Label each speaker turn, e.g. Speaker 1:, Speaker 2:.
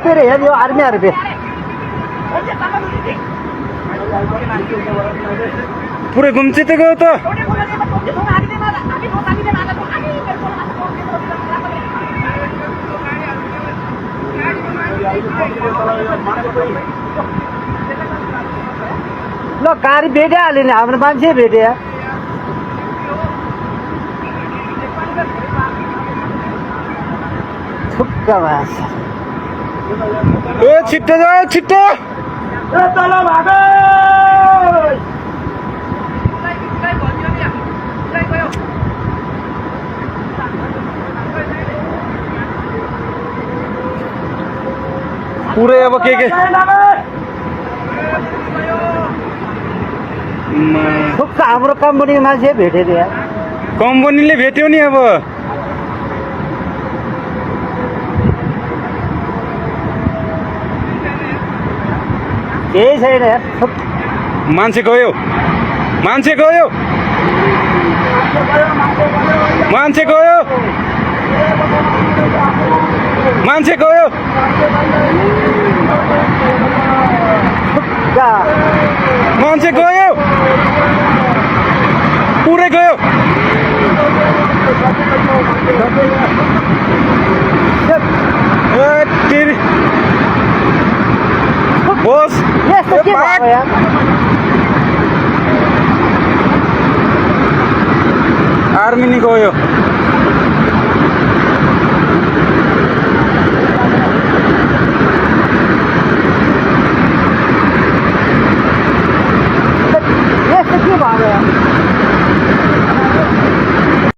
Speaker 1: सबतिर हेऱ्यो आर्मीहरू बे
Speaker 2: पुरै घुम्चिते गयो त
Speaker 1: ल गाडी भेटिहाल्यो नि हाम्रो मान्छे भेट्यो थुक्क भाष
Speaker 2: ए छिट्टो जा छिट्टो पुरै अब के
Speaker 1: थुक्क हाम्रो कम्पनीको मान्छे भेट्यो नि यार
Speaker 2: कम्पनीले भेट्यो नि अब
Speaker 1: केही छैन यार
Speaker 2: मान्छे गयो मान्छे गयो मान्छे गयो मान्छे गयो मान्छे गयो पुरै गयो